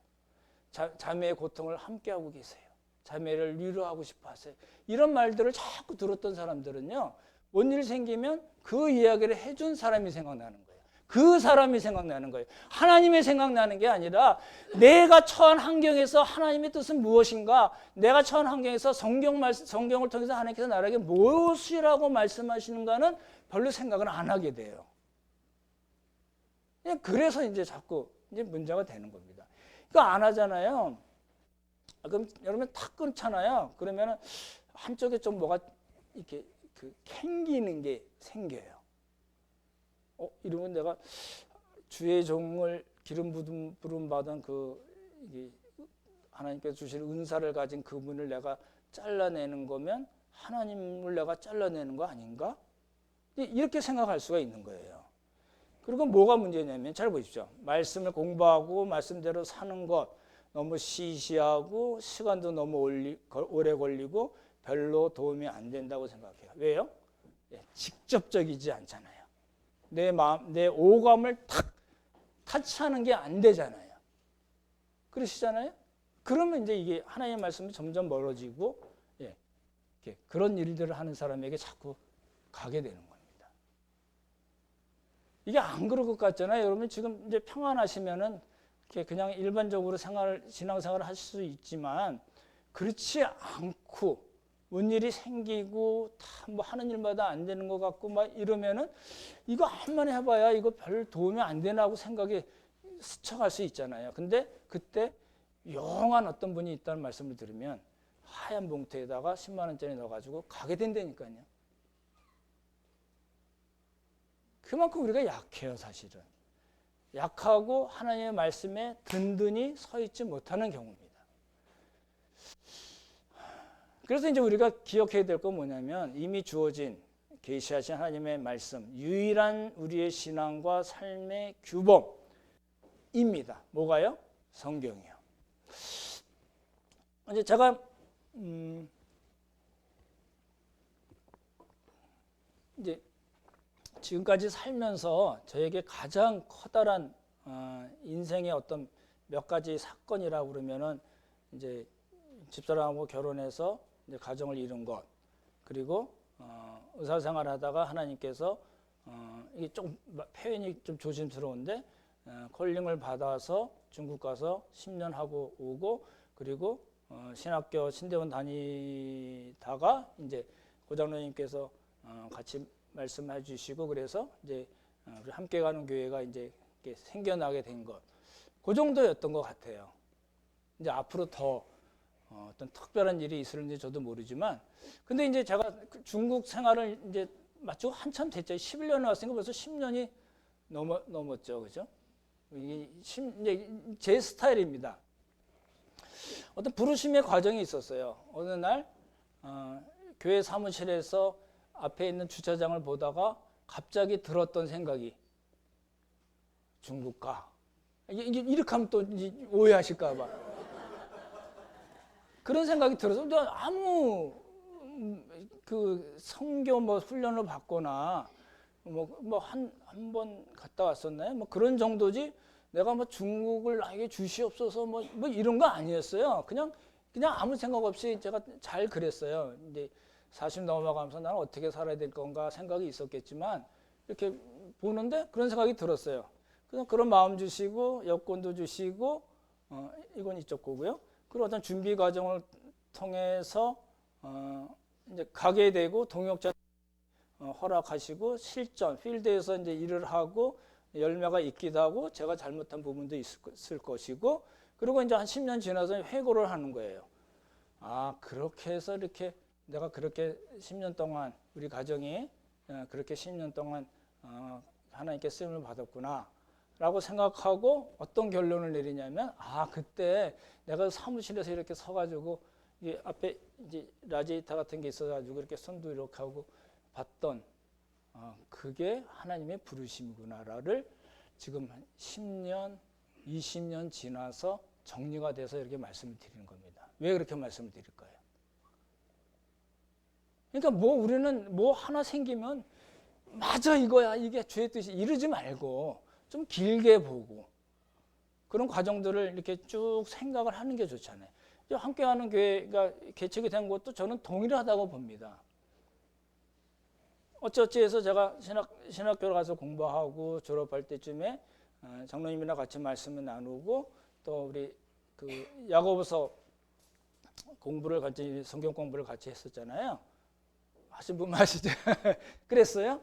자매의 고통을 함께하고 계세요. 자매를 위로하고 싶어 하세요. 이런 말들을 자꾸 들었던 사람들은요, 뭔 일 생기면 그 이야기를 해준 사람이 생각나는 거예요. 그 사람이 생각나는 거예요. 하나님의 생각나는 게 아니라 내가 처한 환경에서 하나님의 뜻은 무엇인가, 내가 처한 환경에서 성경을 통해서 하나님께서 나에게 무엇이라고 말씀하시는가는 별로 생각을 안 하게 돼요. 그래서 이제 자꾸 이제 문제가 되는 겁니다. 이거 안 하잖아요. 그럼 여러분 탁 끊잖아요. 그러면은 한쪽에 좀 뭐가 이렇게 캥기는 게 생겨요. 이러면 내가 주의 종을 기름 부름 받은 하나님께서 주실 은사를 가진 그분을 내가 잘라내는 거면 하나님을 내가 잘라내는 거 아닌가? 이렇게 생각할 수가 있는 거예요. 그리고 뭐가 문제냐면 잘 보십시오. 말씀을 공부하고 말씀대로 사는 것 너무 시시하고 시간도 너무 오래 걸리고 별로 도움이 안 된다고 생각해요. 왜요? 직접적이지 않잖아요. 내 오감을 탁 타치하는 게 안 되잖아요. 그러시잖아요? 그러면 이제 이게 하나님의 말씀이 점점 멀어지고 그런 일들을 하는 사람에게 자꾸 가게 되는 겁니다. 이게 안 그럴 것 같잖아요. 여러분 지금 이제 평안하시면은 그냥 일반적으로 신앙생활을 하실 수 있지만 그렇지 않고 뭔 일이 생기고 다 뭐 하는 일마다 안 되는 것 같고 막 이러면은 이거 한번 해봐야 이거 별 도움이 안 되나고 생각이 스쳐갈 수 있잖아요. 근데 그때 영한 어떤 분이 있다는 말씀을 들으면 하얀 봉투에다가 10만 원짜리 넣어가지고 가게 된다니까요. 그만큼 우리가 약해요, 사실은. 약하고 하나님의 말씀에 든든히 서 있지 못하는 경우입니다. 그래서 이제 우리가 기억해야 될 건 뭐냐면 이미 주어진 계시하신 하나님의 말씀, 유일한 우리의 신앙과 삶의 규범입니다. 뭐가요? 성경이요. 이제 제가 이제 지금까지 살면서 저에게 가장 커다란 인생의 어떤 몇 가지 사건이라고 그러면은 이제 집사람하고 결혼해서 이제 가정을 이룬 것, 그리고 의사생활하다가 하나님께서 이게 좀 표현이 좀 조심스러운데 콜링을 받아서 중국 가서 10년 하고 오고, 그리고 신학교 신대원 다니다가 이제 고장로님께서 같이 말씀해 주시고 그래서 이제 우리 함께 가는 교회가 이제 생겨나게 된 것, 그 정도였던 것 같아요. 이제 앞으로 더 어떤 특별한 일이 있을지 저도 모르지만, 근데 이제 제가 중국 생활을 이제 마치고 한참 됐죠. 11년 왔으니까 벌써 10년이 넘었죠, 그죠? 이게 이제 제 스타일입니다. 어떤 부르심의 과정이 있었어요. 어느 날 교회 사무실에서 앞에 있는 주차장을 보다가 갑자기 들었던 생각이, 중국 가. 이렇게 하면 또 오해하실까 봐. 그런 생각이 들어서 아무 그 선교 뭐 훈련을 받거나 뭐 한 번 갔다 왔었나요? 뭐 그런 정도지 내가 뭐 중국을 나에게 주시옵소서 뭐 이런 거 아니었어요. 그냥 아무 생각 없이 제가 잘 그랬어요. 이제 40 넘어가면서 나는 어떻게 살아야 될 건가 생각이 있었겠지만 이렇게 보는데 그런 생각이 들었어요. 그래서 그런 마음 주시고 여권도 주시고 이건 이쪽 거고요. 그리고 어떤 준비 과정을 통해서 이제 가게 되고 동역자 허락하시고 실전 필드에서 이제 일을 하고 열매가 있기도 하고 제가 잘못한 부분도 있을 것이고, 그리고 이제 한 10년 지나서 회고를 하는 거예요. 아, 그렇게 해서 이렇게 내가 그렇게 10년 동안 우리 가정이 그렇게 10년 동안 하나님께 쓰임을 받았구나 라고 생각하고 어떤 결론을 내리냐면, 아, 그때 내가 사무실에서 이렇게 서가지고 이 앞에 이제 라지에이터 같은 게 있어가지고 이렇게 손도 이렇게 하고 봤던 그게 하나님의 부르심이구나를 지금 한 10년, 20년 지나서 정리가 돼서 이렇게 말씀을 드리는 겁니다. 왜 그렇게 말씀을 드릴까요? 그러니까 우리는 뭐 하나 생기면 맞아 이거야 이게 주의 뜻이 이러지 말고 좀 길게 보고 그런 과정들을 이렇게 쭉 생각을 하는 게 좋잖아요. 함께하는 교회가 개척이 된 것도 저는 동일하다고 봅니다. 어찌어찌해서 제가 신학교를 가서 공부하고 졸업할 때쯤에 장로님이랑 같이 말씀을 나누고 또 우리 그 야고보서 공부를 같이 성경 공부를 같이 했었잖아요. 하신 분 아시죠? 그랬어요?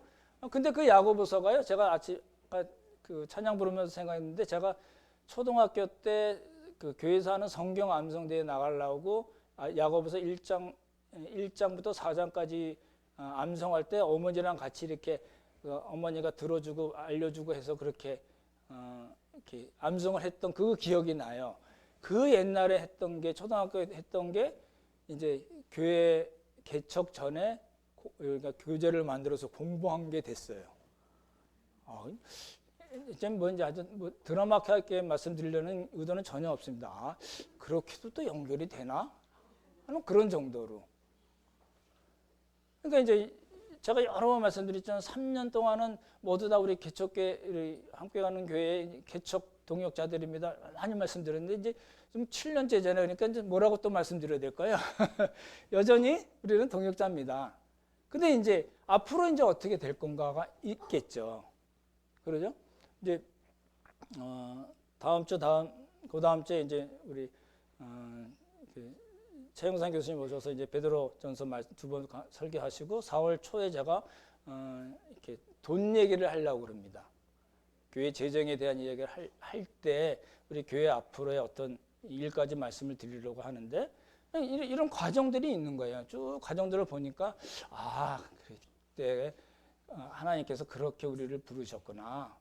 근데 그 야고보서가요. 제가 아침 그 찬양 부르면서 생각했는데 제가 초등학교 때 그 교회에서 하는 성경 암송대회 나가려고 야고보서 1장부터 4장까지 암송할 때 어머니랑 같이 이렇게 어머니가 들어주고 알려주고 해서 그렇게 이렇게 암송을 했던 그 기억이 나요. 그 옛날에 했던 게 초등학교에 했던 게 이제 교회 개척 전에 그러니까 교재를 만들어서 공부한 게 됐어요. 이제 뭐 이제 아주 뭐 드라마하게 말씀드리려는 의도는 전혀 없습니다. 그렇게도 또 연결이 되나? 하는 그런 정도로. 그러니까 이제 제가 여러 번 말씀드렸지만 3년 동안은 모두 다 우리 개척교회 함께 가는 교회 개척 동역자들입니다. 많이 말씀드렸는데 이제 좀 7년째잖아요. 그러니까 이제 뭐라고 또 말씀드려야 될까요? 여전히 우리는 동역자입니다. 근데 이제 앞으로 이제 어떻게 될 건가가 있겠죠. 그러죠? 이제 다음 주 그 다음 주에 이제 우리 최영상 교수님 오셔서 이제 베드로전서 두 번 설교하시고 4월 초에 제가 이렇게 돈 얘기를 하려고 그럽니다. 교회 재정에 대한 이야기를 할 때 우리 교회 앞으로의 어떤 일까지 말씀을 드리려고 하는데 이런 과정들이 있는 거예요. 쭉 과정들을 보니까 그때 하나님께서 그렇게 우리를 부르셨구나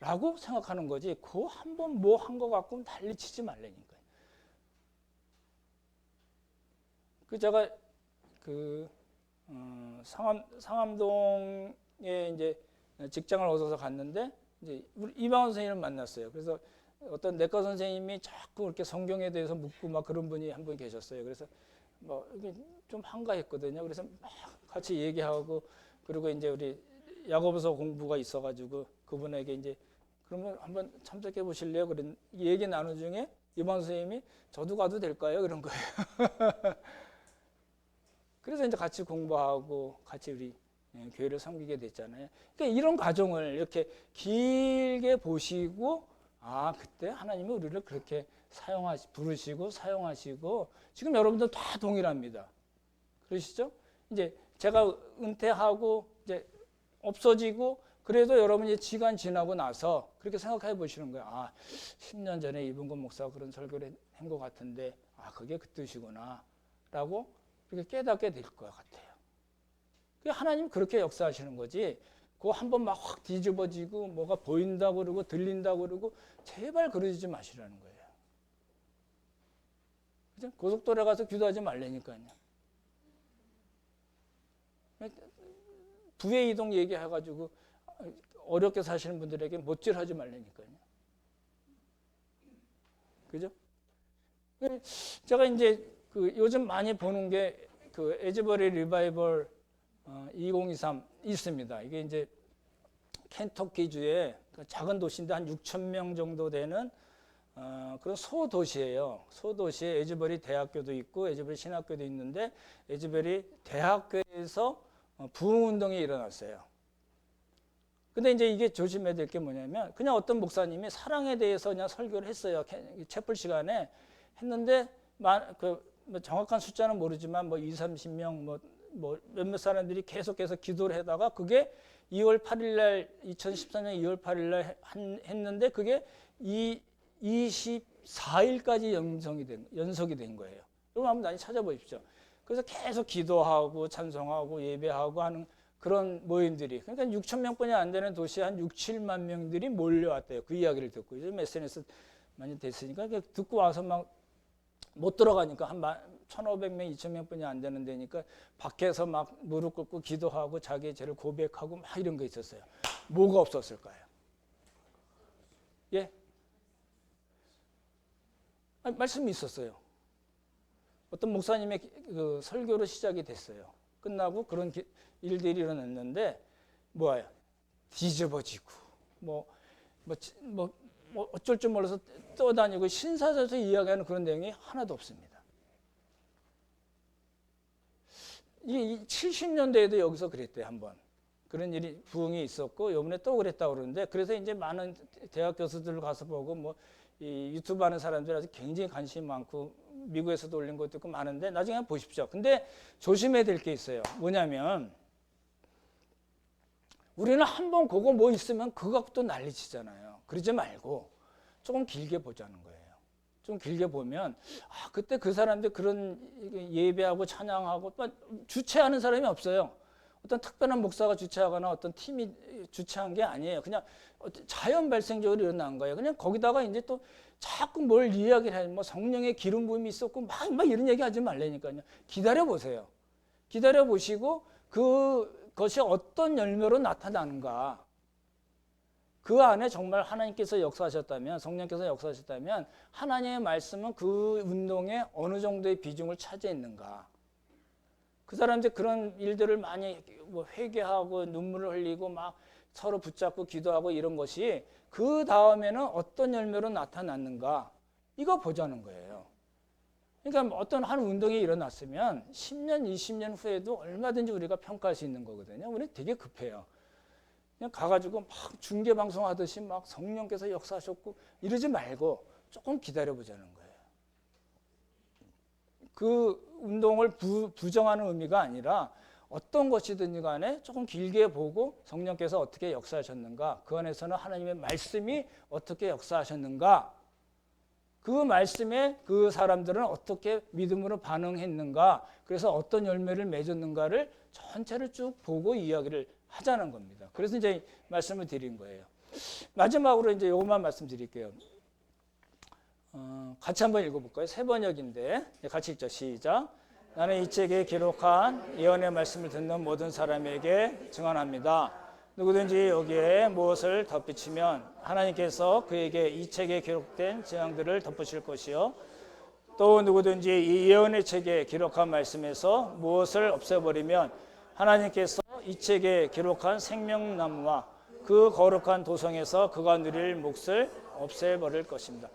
라고 생각하는 거지. 그 한 번 뭐 한 거 갖고 난리 치지 말라니까요. 제가 상암동에 이제 직장을 얻어서 갔는데 이제 우리 이방원 선생님을 만났어요. 그래서 어떤 내과 선생님이 자꾸 이렇게 성경에 대해서 묻고 막 그런 분이 한 분 계셨어요. 그래서 뭐 이게 좀 한가했거든요. 그래서 막 같이 얘기하고 그리고 이제 우리 야고보서 공부가 있어가지고 그분에게 이제 그러면 한번 참석해 보실래요? 그런 얘기 나누는 중에 이방원 선생님이 저도 가도 될까요? 그런 거예요. 그래서 이제 같이 공부하고 같이 우리 교회를 섬기게 됐잖아요. 그러니까 이런 과정을 이렇게 길게 보시고 그때 하나님이 우리를 그렇게 부르시고 사용하시고 지금 여러분들 다 동일합니다. 그러시죠? 이제 제가 은퇴하고 이제 없어지고 그래도 여러분이 시간 지나고 나서 그렇게 생각해 보시는 거예요. 10년 전에 이분권 목사가 그런 설교를 한 것 같은데 그게 그 뜻이구나 라고 이렇게 깨닫게 될 것 같아요. 하나님 그렇게 역사하시는 거지. 그거 한번 막 확 뒤집어지고 뭐가 보인다고 그러고 들린다고 그러고 제발 그러지 마시라는 거예요. 그죠? 고속도로에 가서 기도하지 말라니까요. 부의 이동 얘기해가지고 어렵게 사시는 분들에게 못질하지 말라니까요. 그죠? 제가 이제 요즘 많이 보는 게 에즈버리 리바이벌 2023 있습니다. 이게 이제 켄터키주의 작은 도시인데 한 6천 명 정도 되는 그런 소도시예요. 소도시에 에즈버리 대학교도 있고 에즈버리 신학교도 있는데 에즈버리 대학교에서 부흥운동이 일어났어요. 근데 이제 이게 조심해야 될 게 뭐냐면 그냥 어떤 목사님이 사랑에 대해서 그냥 설교를 했어요. 채플 시간에 했는데 뭐 정확한 숫자는 모르지만 뭐 20-30명 뭐 몇몇 사람들이 계속해서 기도를 하다가 그게 2월 8일 날 2014년 2월 8일 날 했는데 그게 24일까지 연속이 된 거예요. 여러분 한번 많이 찾아보십시오. 그래서 계속 기도하고 찬송하고 예배하고 하는 그런 모임들이 그러니까 6천 명뿐이 안 되는 도시에 한 6, 7만 명들이 몰려왔대요. 그 이야기를 듣고 요즘 SNS 많이 됐으니까 듣고 와서 막 못 들어가니까 한 1,500명, 2,000명뿐이 안 되는 데니까 밖에서 막 무릎 꿇고 기도하고 자기의 죄를 고백하고 막 이런 거 있었어요. 뭐가 없었을까요? 예? 말씀이 있었어요. 어떤 목사님의 그 설교로 시작이 됐어요. 끝나고 그런 일들이 일어났는데 뭐예요? 뒤집어지고 뭐 어쩔 줄 몰라서 떠다니고 신사에서 이야기하는 그런 내용이 하나도 없습니다. 이 70년대에도 여기서 그랬대요. 한번 그런 일이 부흥이 있었고 요번에 또 그랬다고 그러는데, 그래서 이제 많은 대학 교수들 가서 보고 뭐 이 유튜브 하는 사람들 아주 굉장히 관심이 많고 미국에서도 올린 것도 있고 많은데 나중에 한번 보십시오. 근데 조심해야 될 게 있어요. 뭐냐면 우리는 한번 그거 뭐 있으면 그거 갖고 또 난리치잖아요. 그러지 말고 조금 길게 보자는 거예요. 좀 길게 보면 그때 그 사람들 그런 예배하고 찬양하고 주최하는 사람이 없어요. 어떤 특별한 목사가 주최하거나 어떤 팀이 주최한 게 아니에요. 그냥 자연 발생적으로 일어난 거예요. 그냥 거기다가 이제 또 자꾸 뭘 이야기를 해. 뭐 성령의 기름 부음이 있었고 막 이런 얘기 하지 말라니까요. 기다려 보세요. 기다려 보시고 그것이 어떤 열매로 나타나는가. 그 안에 정말 하나님께서 역사하셨다면, 성령께서 역사하셨다면 하나님의 말씀은 그 운동에 어느 정도의 비중을 차지했는가. 그 사람들 그런 일들을 많이 뭐 회개하고 눈물을 흘리고 막 서로 붙잡고 기도하고 이런 것이 그 다음에는 어떤 열매로 나타났는가, 이거 보자는 거예요. 그러니까 어떤 한 운동이 일어났으면 10년, 20년 후에도 얼마든지 우리가 평가할 수 있는 거거든요. 우리 되게 급해요. 그냥 가가지고 막 중계방송 하듯이 막 성령께서 역사하셨고 이러지 말고 조금 기다려보자는 거예요. 그 운동을 부정하는 의미가 아니라 어떤 것이든지 간에 조금 길게 보고 성령께서 어떻게 역사하셨는가, 그 안에서는 하나님의 말씀이 어떻게 역사하셨는가, 그 말씀에 그 사람들은 어떻게 믿음으로 반응했는가, 그래서 어떤 열매를 맺었는가를 전체를 쭉 보고 이야기를 하자는 겁니다. 그래서 이제 말씀을 드린 거예요. 마지막으로 이제 요것만 말씀드릴게요. 같이 한번 읽어볼까요? 세 번역인데 같이 읽죠. 시작. 나는 이 책에 기록한 예언의 말씀을 듣는 모든 사람에게 증언합니다. 누구든지 여기에 무엇을 덧붙이면 하나님께서 그에게 이 책에 기록된 재앙들을 덧붙일 것이요, 또 누구든지 이 예언의 책에 기록한 말씀에서 무엇을 없애버리면 하나님께서 이 책에 기록한 생명나무와 그 거룩한 도성에서 그가 누릴 몫을 없애버릴 것입니다.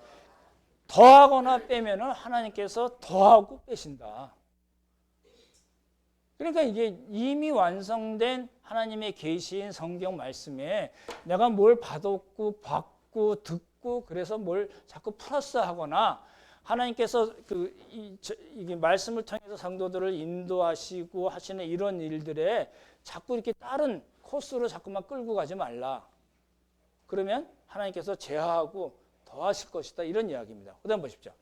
더하거나 빼면은 하나님께서 더하고 빼신다. 그러니까 이게 이미 완성된 하나님의 계시인 성경 말씀에 내가 뭘 받았고 받고 듣고 그래서 뭘 자꾸 플러스하거나, 하나님께서 이게 말씀을 통해서 성도들을 인도하시고 하시는 이런 일들에 자꾸 이렇게 다른 코스로 자꾸만 끌고 가지 말라. 그러면 하나님께서 제하하고 더하실 것이다, 이런 이야기입니다. 그다음 보십시오.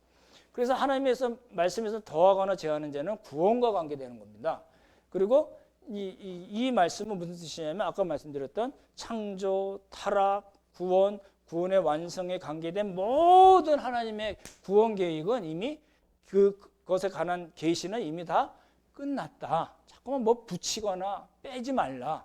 그래서 하나님에서 말씀에서 더하거나 제하는 자는 구원과 관계되는 겁니다. 그리고 이 말씀은 무슨 뜻이냐면 아까 말씀드렸던 창조, 타락, 구원, 구원의 완성에 관계된 모든 하나님의 구원 계획은 이미 그것에 관한 계시는 이미 다 끝났다. 자꾸만 뭐 붙이거나 빼지 말라라는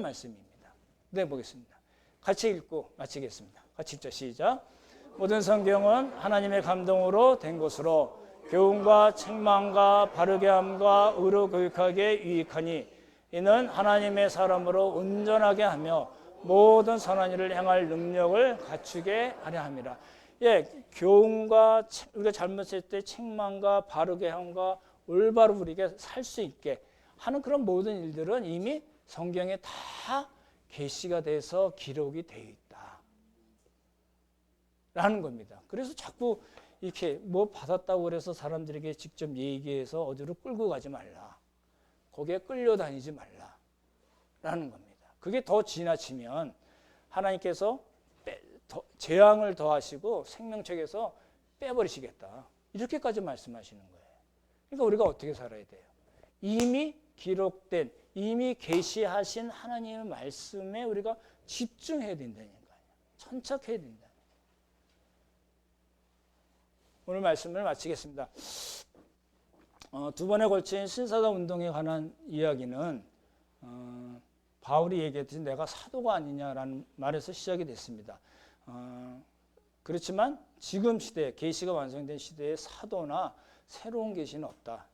말씀입니다. 네, 보겠습니다. 같이 읽고 마치겠습니다. 같이 읽죠. 시작. 모든 성경은 하나님의 감동으로 된 것으로 교훈과 책망과 바르게 함과 의로 교육하기에 유익하니 이는 하나님의 사람으로 온전하게 하며 모든 선한 일을 행할 능력을 갖추게 하려 함이라. 예, 교훈과 우리가 잘못했을 때 책망과 바르게 함과 올바로 우리가 살 수 있게 하는 그런 모든 일들은 이미 성경에 다 계시가 돼서 기록이 되어 있다 라는 겁니다. 그래서 자꾸 이렇게 뭐 받았다고 그래서 사람들에게 직접 얘기해서 어디로 끌고 가지 말라, 거기에 끌려다니지 말라라는 겁니다. 그게 더 지나치면 하나님께서 재앙을 더하시고 생명책에서 빼버리시겠다, 이렇게까지 말씀하시는 거예요. 그러니까 우리가 어떻게 살아야 돼요? 이미 기록된, 이미 계시하신 하나님의 말씀에 우리가 집중해야 된다니까요. 천착해야 된다. 오늘 말씀을 마치겠습니다. 두 번에 걸친 신사도 운동에 관한 이야기는 바울이 얘기했듯이 내가 사도가 아니냐라는 말에서 시작이 됐습니다. 그렇지만 지금 시대, 계시가 완성된 시대에 사도나 새로운 계시는 없다.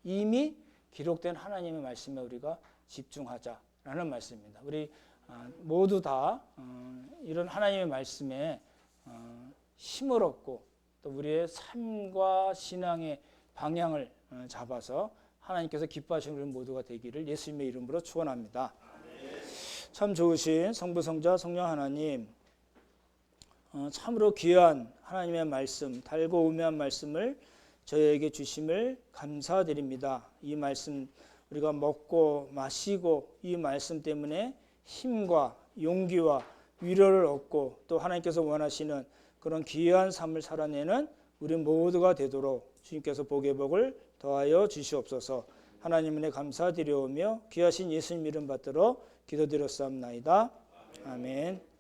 이미 기록된 하나님의 말씀에 우리가 집중하자라는 말씀입니다. 우리 모두 다 이런 하나님의 말씀에 힘을 얻고 또 우리의 삶과 신앙의 방향을 잡아서 하나님께서 기뻐하시는 우리 모두가 되기를 예수님의 이름으로 축원합니다. 참 좋으신 성부 성자 성령 하나님, 참으로 귀한 하나님의 말씀, 달고 우매한 말씀을 저희에게 주심을 감사드립니다. 이 말씀 우리가 먹고 마시고 이 말씀 때문에 힘과 용기와 위로를 얻고 또 하나님께서 원하시는 그런 귀한 삶을 살아내는 우리 모두가 되도록 주님께서 복의 복을 더하여 주시옵소서. 하나님 은혜 감사드리오며 귀하신 예수님 이름 받들어 기도드렸사옵나이다. 아멘.